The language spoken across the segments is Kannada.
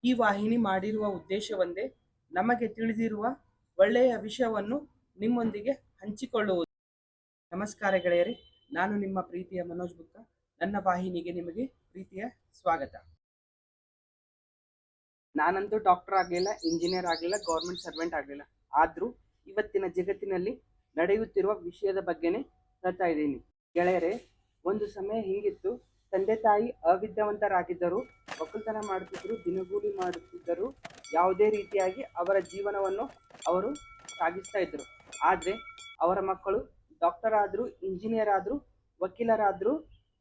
ಈ ವಾಹಿನಿ ಮಾಡಿರುವ ಉದ್ದೇಶ ಒಂದೇ, ನಮಗೆ ತಿಳಿದಿರುವ ಒಳ್ಳೆಯ ವಿಷಯವನ್ನು ನಿಮ್ಮೊಂದಿಗೆ ಹಂಚಿಕೊಳ್ಳುವುದು. ನಮಸ್ಕಾರ ಗೆಳೆಯರೇ, ನಾನು ನಿಮ್ಮ ಪ್ರೀತಿಯ ಮನೋಜ್ ಬುಕ್ಕ. ನನ್ನ ವಾಹಿನಿಗೆ ನಿಮಗೆ ಪ್ರೀತಿಯ ಸ್ವಾಗತ. ನಾನಂತೂ ಡಾಕ್ಟರ್ ಆಗಲಿಲ್ಲ, ಇಂಜಿನಿಯರ್ ಆಗಲಿಲ್ಲ, ಗೌರ್ಮೆಂಟ್ ಸರ್ವೆಂಟ್ ಆಗಲಿಲ್ಲ. ಆದರೂ ಇವತ್ತಿನ ಜಗತ್ತಿನಲ್ಲಿ ನಡೆಯುತ್ತಿರುವ ವಿಷಯದ ಬಗ್ಗೆನೇ ಹೇಳ್ತಾ ಇದ್ದೀನಿ ಗೆಳೆಯರೇ. ಒಂದು ಸಮಯ ಹಿಂಗಿತ್ತು, ತಂದೆ ತಾಯಿ ಅವಿದ್ಯಾವಂತರಾಗಿದ್ದರು, ಒಕ್ಕಲ್ತನ ಮಾಡುತ್ತಿದ್ದರು, ದಿನಗೂಲಿ ಮಾಡುತ್ತಿದ್ದರು, ಯಾವುದೇ ರೀತಿಯಾಗಿ ಅವರ ಜೀವನವನ್ನು ಅವರು ಸಾಗಿಸ್ತಾ ಇದ್ದರು. ಆದರೆ ಅವರ ಮಕ್ಕಳು ಡಾಕ್ಟರ್ ಆದರೂ, ಇಂಜಿನಿಯರ್ ಆದರೂ, ವಕೀಲರಾದರೂ,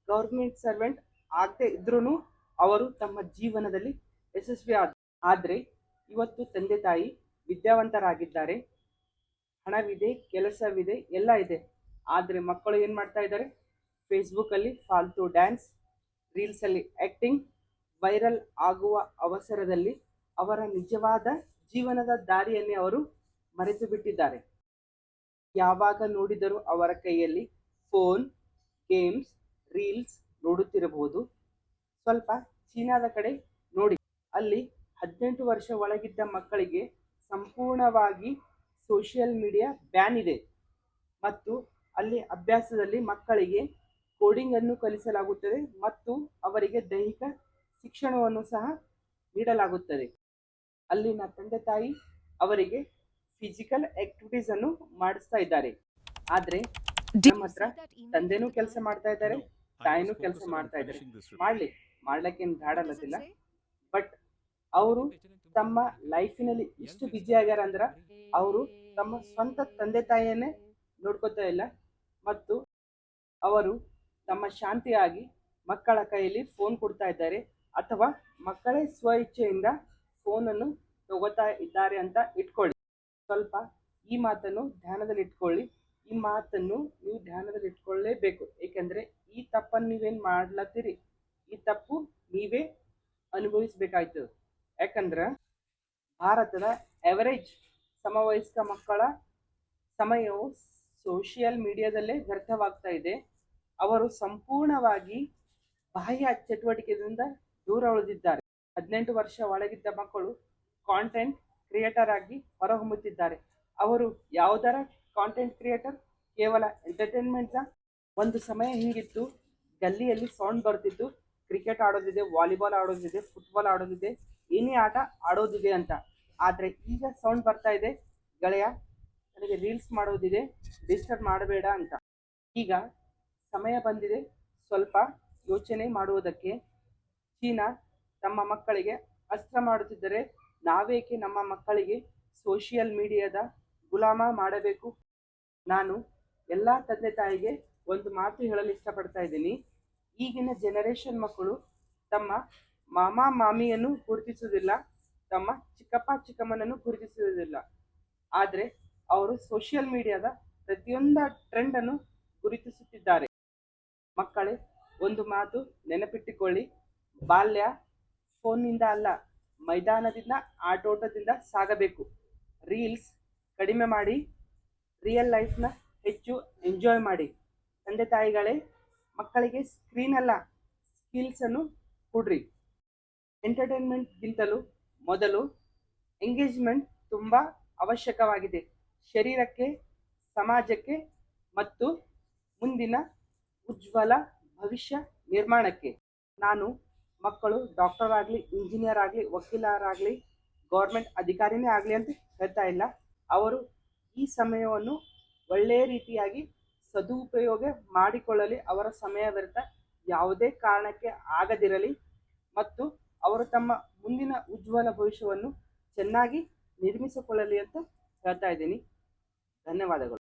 ಗೌರ್ಮೆಂಟ್ ಸರ್ವೆಂಟ್ ಆಗದೆ ಇದ್ರೂ ಅವರು ತಮ್ಮ ಜೀವನದಲ್ಲಿ ಯಶಸ್ವಿ ಆದರು. ಆದರೆ ಇವತ್ತು ತಂದೆ ತಾಯಿ ವಿದ್ಯಾವಂತರಾಗಿದ್ದಾರೆ, ಹಣವಿದೆ, ಕೆಲಸವಿದೆ, ಎಲ್ಲ ಇದೆ. ಆದರೆ ಮಕ್ಕಳು ಏನು ಮಾಡ್ತಾ ಇದ್ದಾರೆ? ಫೇಸ್ಬುಕ್ಕಲ್ಲಿ ಫಾಲ್ತು ಡ್ಯಾನ್ಸ್, ರೀಲ್ಸಲ್ಲಿ ಆ್ಯಕ್ಟಿಂಗ್, ವೈರಲ್ ಆಗುವ ಅವಸರದಲ್ಲಿ ಅವರ ನಿಜವಾದ ಜೀವನದ ದಾರಿಯನ್ನೇ ಅವರು ಮರೆತು ಬಿಟ್ಟಿದ್ದಾರೆ. ಯಾವಾಗ ನೋಡಿದರೂ ಅವರ ಕೈಯಲ್ಲಿ ಫೋನ್, ಗೇಮ್ಸ್, ರೀಲ್ಸ್ ನೋಡುತ್ತಿರಬಹುದು. ಸ್ವಲ್ಪ ಚೀನಾದ ಕಡೆ ನೋಡಿ, ಅಲ್ಲಿ 18 ವರ್ಷ ಒಳಗಿದ್ದ ಮಕ್ಕಳಿಗೆ ಸಂಪೂರ್ಣವಾಗಿ ಸೋಷಿಯಲ್ ಮೀಡಿಯಾ ಬ್ಯಾನ್ ಇದೆ ಮತ್ತು ಅಲ್ಲಿ ಅಭ್ಯಾಸದಲ್ಲಿ ಮಕ್ಕಳಿಗೆ ಕೋಡಿಂಗ್ ಅನ್ನು ಕಲಿಸಲಾಗುತ್ತದೆ ಮತ್ತು ಅವರಿಗೆ ದೈಹಿಕ ಶಿಕ್ಷಣವನ್ನು ಸಹ ನೀಡಲಾಗುತ್ತದೆ. ಅಲ್ಲಿನ ತಂದೆ ತಾಯಿ ಅವರಿಗೆ ಫಿಸಿಕಲ್ ಆಕ್ಟಿವಿಟೀಸ್ ಅನ್ನು ಮಾಡಿಸ್ತಾ ಇದ್ದಾರೆ. ಆದರೆ ನಮ್ಮ ಹತ್ರ ತಂದೆನೂ ಕೆಲಸ ಮಾಡ್ತಾ ಇದ್ದಾರೆ, ತಾಯಿನೂ ಕೆಲಸ ಮಾಡ್ತಾ ಇದ್ದಾರೆ. ಮಾಡ್ಲಿಕ್ಕೇನು ಗಾಡಲ್ಲದಿಲ್ಲ, ಬಟ್ ಅವರು ತಮ್ಮ ಲೈಫಿನಲ್ಲಿ ಇಷ್ಟು ಬ್ಯುಸಿ ಆಗ್ಯಾರ ಅಂದ್ರೆ ಅವರು ತಮ್ಮ ಸ್ವಂತ ತಂದೆ ತಾಯಿಯನ್ನೇ ನೋಡ್ಕೋತಾ ಇಲ್ಲ ಮತ್ತು ಅವರು ತಮ್ಮ ಶಾಂತಿಯಾಗಿ ಮಕ್ಕಳ ಕೈಯಲ್ಲಿ ಫೋನ್ ಕೊಡ್ತಾ ಇದ್ದಾರೆ ಅಥವಾ ಮಕ್ಕಳೇ ಸ್ವ ಇಚ್ಛೆಯಿಂದ ಫೋನನ್ನು ತಗೋತಾ ಇದ್ದಾರೆ ಅಂತ ಇಟ್ಕೊಳ್ಳಿ. ಸ್ವಲ್ಪ ಈ ಮಾತನ್ನು ಧ್ಯಾನದಲ್ಲಿ ಇಟ್ಕೊಳ್ಳಿ. ಈ ಮಾತನ್ನು ನೀವು ಧ್ಯಾನದಲ್ಲಿ ಇಟ್ಕೊಳ್ಳೇಬೇಕು. ಏಕೆಂದರೆ ಈ ತಪ್ಪನ್ನು ನೀವೇನು ಮಾಡ್ಲತ್ತೀರಿ, ಈ ತಪ್ಪು ನೀವೇ ಅನುಭವಿಸ್ಬೇಕಾಯ್ತದೆ. ಯಾಕಂದ್ರೆ ಭಾರತದ ಎವರೇಜ್ ಸಮವಯಸ್ಕ ಮಕ್ಕಳ ಸಮಯವು ಸೋಷಿಯಲ್ ಮೀಡಿಯಾದಲ್ಲೇ ವ್ಯರ್ಥವಾಗ್ತಾ ಇದೆ. ಅವರು ಸಂಪೂರ್ಣವಾಗಿ ಬಾಹ್ಯ ಚಟುವಟಿಕೆಯಿಂದ ದೂರ ಉಳಿದಿದ್ದಾರೆ. 18 ವರ್ಷ ಒಳಗಿದ್ದ ಮಕ್ಕಳು ಕಾಂಟೆಂಟ್ ಕ್ರಿಯೇಟರ್ ಆಗಿ ಹೊರಹೊಮ್ಮುತ್ತಿದ್ದಾರೆ. ಅವರು ಯಾವುದರ ಕಾಂಟೆಂಟ್ ಕ್ರಿಯೇಟರ್? ಕೇವಲ ಎಂಟರ್ಟೈನ್ಮೆಂಟ್ನ. ಒಂದು ಸಮಯ ಹಿಂಗಿತ್ತು, ಗಲ್ಲಿಯಲ್ಲಿ ಸೌಂಡ್ ಬರ್ತಿತ್ತು, ಕ್ರಿಕೆಟ್ ಆಡೋದಿದೆ, ವಾಲಿಬಾಲ್ ಆಡೋದಿದೆ, ಫುಟ್ಬಾಲ್ ಆಡೋದಿದೆ, ಏನೇ ಆಟ ಆಡೋದಿದೆ ಅಂತ. ಆದರೆ ಈಗ ಸೌಂಡ್ ಬರ್ತಾ ಇದೆ, ಗೆಳೆಯ ನನಗೆ ರೀಲ್ಸ್ ಮಾಡೋದಿದೆ, ಡಿಸ್ಟರ್ಬ್ ಮಾಡಬೇಡ ಅಂತ. ಈಗ ಸಮಯ ಬಂದಿದೆ ಸ್ವಲ್ಪ ಯೋಚನೆ ಮಾಡುವುದಕ್ಕೆ. ಚೀನಾ ತಮ್ಮ ಮಕ್ಕಳಿಗೆ ಅಸ್ತ್ರ ಮಾಡುತ್ತಿದ್ದರೆ ನಾವೇಕೆ ನಮ್ಮ ಮಕ್ಕಳಿಗೆ ಸೋಷಿಯಲ್ ಮೀಡಿಯಾದ ಗುಲಾಮ ಮಾಡಬೇಕು? ನಾನು ಎಲ್ಲ ತಂದೆ ತಾಯಿಗೆ ಒಂದು ಮಾತು ಹೇಳಲು ಇಷ್ಟಪಡ್ತಾ ಇದ್ದೀನಿ. ಈಗಿನ ಜನರೇಷನ್ ಮಕ್ಕಳು ತಮ್ಮ ಮಾಮ ಮಾಮಿಯನ್ನು ಗುರುತಿಸುವುದಿಲ್ಲ, ತಮ್ಮ ಚಿಕ್ಕಪ್ಪ ಚಿಕ್ಕಮ್ಮನನ್ನು ಗುರುತಿಸುವುದಿಲ್ಲ. ಆದರೆ ಅವರು ಸೋಷಿಯಲ್ ಮೀಡಿಯಾದ ಪ್ರತಿಯೊಂದು ಟ್ರೆಂಡನ್ನು ಗುರುತಿಸುತ್ತಿದ್ದಾರೆ. ಮಕ್ಕಳೇ, ಒಂದು ಮಾತು ನೆನಪಿಟ್ಟುಕೊಳ್ಳಿ, ಬಾಲ್ಯ ಫೋನ್ನಿಂದ ಅಲ್ಲ, ಮೈದಾನದಿಂದ, ಆಟೋಟದಿಂದ ಸಾಗಬೇಕು. ರೀಲ್ಸ್ ಕಡಿಮೆ ಮಾಡಿ, ರಿಯಲ್ ಲೈಫ್ನ ಹೆಚ್ಚು ಎಂಜಾಯ್ ಮಾಡಿ. ತಂದೆ ತಾಯಿಗಳೇ, ಮಕ್ಕಳಿಗೆ ಸ್ಕ್ರೀನ್ ಅಲ್ಲ, ಸ್ಕಿಲ್ಸನ್ನು ಕೊಡ್ರಿ. ಎಂಟರ್ಟೈನ್ಮೆಂಟ್ಗಿಂತಲೂ ಮೊದಲು ಎಂಗೇಜ್ಮೆಂಟ್ ತುಂಬ ಅವಶ್ಯಕವಾಗಿದೆ, ಶರೀರಕ್ಕೆ, ಸಮಾಜಕ್ಕೆ ಮತ್ತು ಮುಂದಿನ ಉಜ್ವಲ ಭವಿಷ್ಯ ನಿರ್ಮಾಣಕ್ಕೆ. ನಾನು ಮಕ್ಕಳು ಡಾಕ್ಟರ್ ಆಗಲಿ, ಇಂಜಿನಿಯರ್ ಆಗಲಿ, ವಕೀಲರಾಗಲಿ, ಗೌರ್ಮೆಂಟ್ ಅಧಿಕಾರಿನೇ ಆಗಲಿ ಅಂತ ಹೇಳ್ತಾ ಇಲ್ಲ. ಅವರು ಈ ಸಮಯವನ್ನು ಒಳ್ಳೆಯ ರೀತಿಯಾಗಿ ಸದುಪಯೋಗ ಮಾಡಿಕೊಳ್ಳಲಿ. ಅವರ ಸಮಯ ವ್ಯರ್ಥ ಯಾವುದೇ ಕಾರಣಕ್ಕೆ ಆಗದಿರಲಿ ಮತ್ತು ಅವರು ತಮ್ಮ ಮುಂದಿನ ಉಜ್ವಲ ಭವಿಷ್ಯವನ್ನು ಚೆನ್ನಾಗಿ ನಿರ್ಮಿಸಿಕೊಳ್ಳಲಿ ಅಂತ ಹೇಳ್ತಾ ಇದ್ದೀನಿ. ಧನ್ಯವಾದಗಳು.